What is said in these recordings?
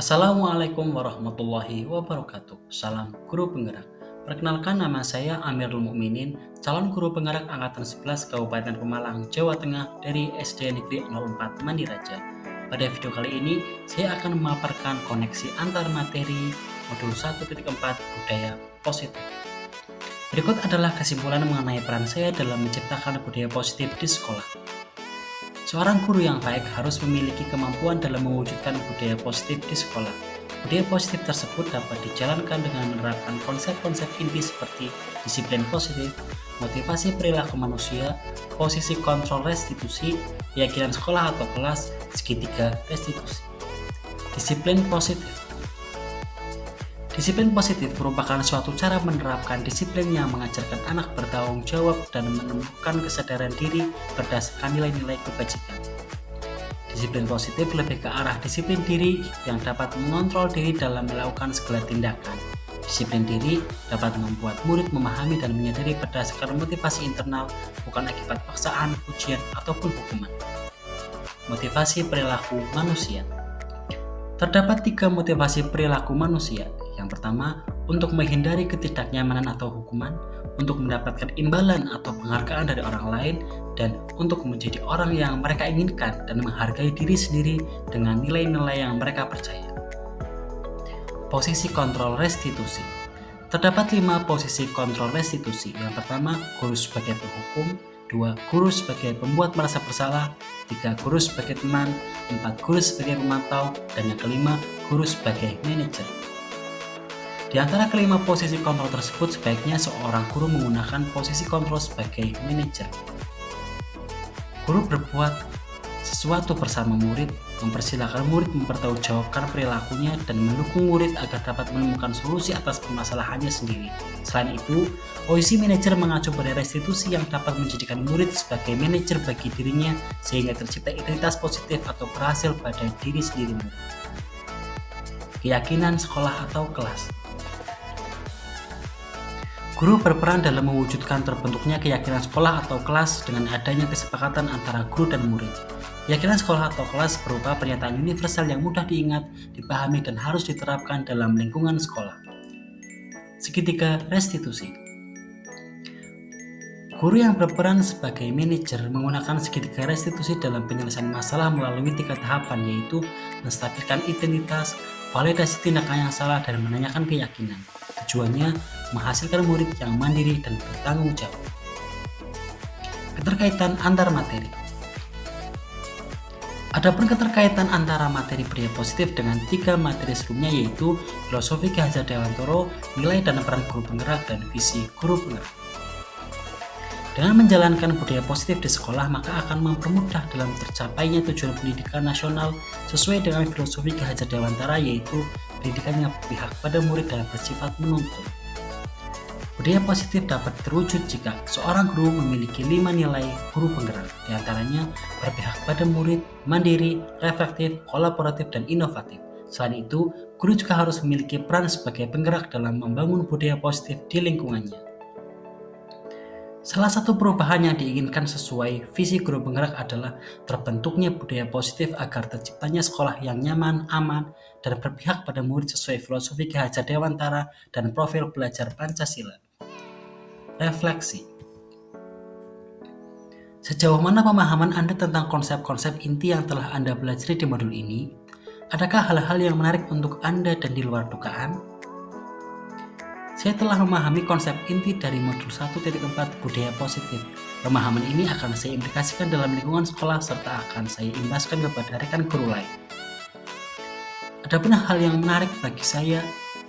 Assalamualaikum warahmatullahi wabarakatuh. Salam guru penggerak. Perkenalkan, nama saya Amirul Mukminin, calon guru penggerak angkatan 11 Kabupaten Pemalang, Jawa Tengah dari SD Negeri 04 Mandiraja. Pada video kali ini, saya akan memaparkan koneksi antar materi modul 1.4 budaya positif. Berikut adalah kesimpulan mengenai peran saya dalam menciptakan budaya positif di sekolah. Seorang guru yang baik harus memiliki kemampuan dalam mewujudkan budaya positif di sekolah. Budaya positif tersebut dapat dijalankan dengan menerapkan konsep-konsep inti seperti disiplin positif, motivasi perilaku manusia, posisi kontrol restitusi, keyakinan sekolah atau kelas, segitiga restitusi. Disiplin positif. Disiplin positif merupakan suatu cara menerapkan disiplin yang mengajarkan anak bertanggung jawab dan menemukan kesadaran diri berdasarkan nilai-nilai kebajikan. Disiplin positif lebih ke arah disiplin diri yang dapat mengontrol diri dalam melakukan segala tindakan. Disiplin diri dapat membuat murid memahami dan menyadari berdasarkan motivasi internal, bukan akibat paksaan, ujian, ataupun hukuman. Motivasi perilaku manusia. Terdapat 3 motivasi perilaku manusia. Yang pertama, untuk menghindari ketidaknyamanan atau hukuman, untuk mendapatkan imbalan atau penghargaan dari orang lain, dan untuk menjadi orang yang mereka inginkan dan menghargai diri sendiri dengan nilai-nilai yang mereka percaya. Posisi kontrol restitusi. Terdapat 5 posisi kontrol restitusi. Yang pertama, guru sebagai penghukum, 2. Guru sebagai pembuat merasa bersalah, 3. Guru sebagai teman, 4. Guru sebagai pemantau, dan yang kelima, guru sebagai manajer. Di antara kelima posisi kontrol tersebut, sebaiknya seorang guru menggunakan posisi kontrol sebagai manajer. Guru berbuat sesuatu bersama murid, mempersilahkan murid mempertanggungjawabkan perilakunya dan mendukung murid agar dapat menemukan solusi atas permasalahannya sendiri. Selain itu, posisi manajer mengacu pada restitusi yang dapat menjadikan murid sebagai manajer bagi dirinya sehingga tercipta identitas positif atau berhasil pada diri sendiri murid. Keyakinan sekolah atau kelas. Guru berperan dalam mewujudkan terbentuknya keyakinan sekolah atau kelas dengan adanya kesepakatan antara guru dan murid. Keyakinan sekolah atau kelas berupa pernyataan universal yang mudah diingat, dipahami, dan harus diterapkan dalam lingkungan sekolah. Segitiga restitusi. Guru yang berperan sebagai manajer menggunakan segitiga restitusi dalam penyelesaian masalah melalui 3 tahapan, yaitu menstabilkan identitas, validasi tindakan yang salah, dan menanyakan keyakinan. Tujuannya menghasilkan murid yang mandiri dan bertanggung jawab. Keterkaitan antar materi. Adapun keterkaitan antara materi budaya positif dengan 3 materi sebelumnya, yaitu filosofi Ki Hajar Dewantara, nilai dan peran guru penggerak, dan visi guru penggerak. Dengan menjalankan budaya positif di sekolah, maka akan mempermudah dalam tercapainya tujuan pendidikan nasional sesuai dengan filosofi Ki Hajar Dewantara, yaitu pendidikan yang berpihak pada murid dan bersifat menuntun. Budaya positif dapat terwujud jika seorang guru memiliki 5 nilai guru penggerak, diantaranya berpihak pada murid, mandiri, reflektif, kolaboratif, dan inovatif. Selain itu, guru juga harus memiliki peran sebagai penggerak dalam membangun budaya positif di lingkungannya. Salah satu perubahan yang diinginkan sesuai visi guru penggerak adalah terbentuknya budaya positif agar terciptanya sekolah yang nyaman, aman, dan berpihak pada murid sesuai filosofi Ki Hajar Dewantara dan profil belajar Pancasila. Refleksi. Sejauh mana pemahaman Anda tentang konsep-konsep inti yang telah Anda pelajari di modul ini? Adakah hal-hal yang menarik untuk Anda dan di luar dugaan? Saya telah memahami konsep inti dari modul 1.4 budaya positif. Pemahaman ini akan saya implikasikan dalam lingkungan sekolah serta akan saya imbaskan kepada rekan guru lain. Adapun hal yang menarik bagi saya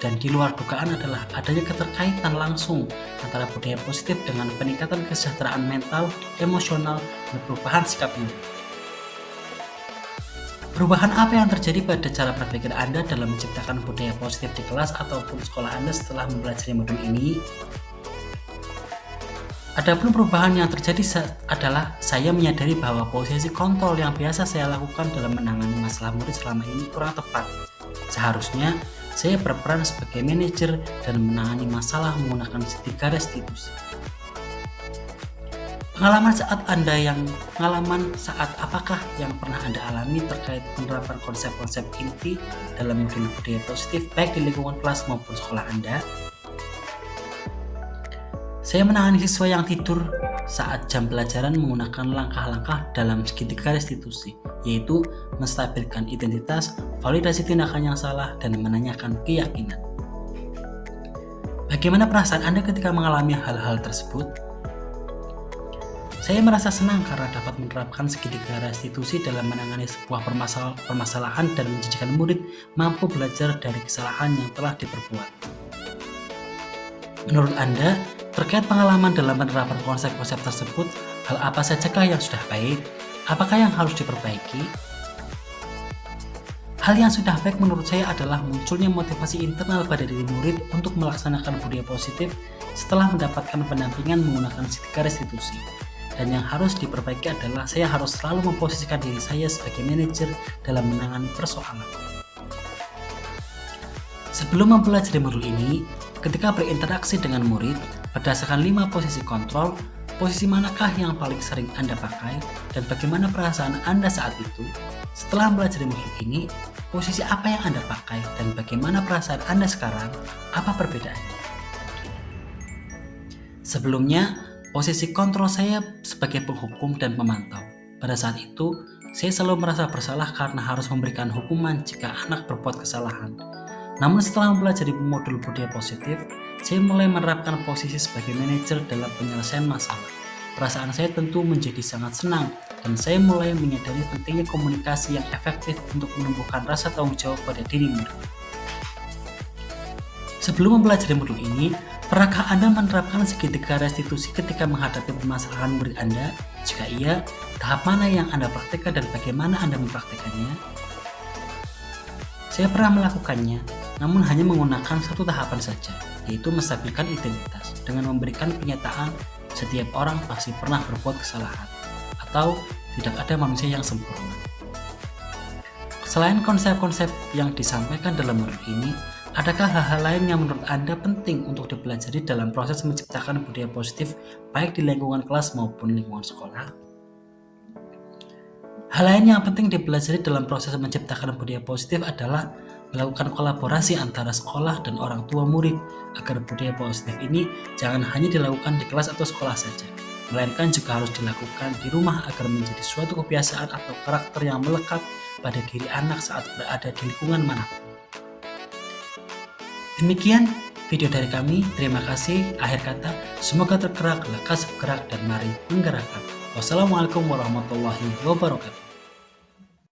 dan di luar dugaan adalah adanya keterkaitan langsung antara budaya positif dengan peningkatan kesejahteraan mental, emosional, dan perubahan sikap murid. Perubahan apa yang terjadi pada cara berpikir Anda dalam menciptakan budaya positif di kelas ataupun sekolah Anda setelah mempelajari modul ini? Adapun perubahan yang terjadi adalah saya menyadari bahwa posisi kontrol yang biasa saya lakukan dalam menangani masalah murid selama ini kurang tepat. Seharusnya saya berperan sebagai manajer dan menangani masalah menggunakan segitiga restitusi. Pengalaman saat apakah yang pernah Anda alami terkait penerapan konsep-konsep inti dalam modul budaya positif baik di lingkungan kelas maupun sekolah Anda? Saya menangani siswa yang tidur saat jam pelajaran menggunakan langkah-langkah dalam segitiga restitusi, yaitu menstabilkan identitas, validasi tindakan yang salah, dan menanyakan keyakinan. Bagaimana perasaan Anda ketika mengalami hal-hal tersebut? Saya merasa senang karena dapat menerapkan segitiga restitusi dalam menangani sebuah permasalahan dan menjadikan murid mampu belajar dari kesalahan yang telah diperbuat. Menurut Anda, terkait pengalaman dalam penerapan konsep-konsep tersebut, hal apa sajakah yang sudah baik? Apakah yang harus diperbaiki? Hal yang sudah baik menurut saya adalah munculnya motivasi internal pada diri murid untuk melaksanakan budaya positif setelah mendapatkan pendampingan menggunakan segitiga restitusi. Dan yang harus diperbaiki adalah saya harus selalu memposisikan diri saya sebagai manajer dalam menangani persoalan. Sebelum mempelajari modul ini, ketika berinteraksi dengan murid, berdasarkan 5 posisi kontrol, posisi manakah yang paling sering Anda pakai dan bagaimana perasaan Anda saat itu? Setelah mempelajari modul ini, posisi apa yang Anda pakai dan bagaimana perasaan Anda sekarang? Apa perbedaannya? Sebelumnya, posisi kontrol saya sebagai penghukum dan pemantau. Pada saat itu, saya selalu merasa bersalah karena harus memberikan hukuman jika anak berbuat kesalahan. Namun setelah mempelajari modul budaya positif, saya mulai menerapkan posisi sebagai manajer dalam penyelesaian masalah. Perasaan saya tentu menjadi sangat senang dan saya mulai menyadari pentingnya komunikasi yang efektif untuk menumbuhkan rasa tanggung jawab pada diri murid. Sebelum mempelajari modul ini, pernahkah Anda menerapkan segitiga restitusi ketika menghadapi permasalahan murid Anda? Jika iya, tahap mana yang Anda praktikkan dan bagaimana Anda mempraktikannya? Saya pernah melakukannya, namun hanya menggunakan satu tahapan saja, yaitu menstabilkan identitas dengan memberikan kenyataan setiap orang pasti pernah berbuat kesalahan, atau tidak ada manusia yang sempurna. Selain konsep-konsep yang disampaikan dalam modul ini, adakah hal-hal lain yang menurut Anda penting untuk dipelajari dalam proses menciptakan budaya positif baik di lingkungan kelas maupun lingkungan sekolah? Hal lain yang penting dipelajari dalam proses menciptakan budaya positif adalah melakukan kolaborasi antara sekolah dan orang tua murid agar budaya positif ini jangan hanya dilakukan di kelas atau sekolah saja, melainkan juga harus dilakukan di rumah agar menjadi suatu kebiasaan atau karakter yang melekat pada diri anak saat berada di lingkungan manapun. Demikian video dari kami, terima kasih. Akhir kata, semoga tergerak, lekas bergerak, dan mari menggerakkan. Wassalamualaikum warahmatullahi wabarakatuh.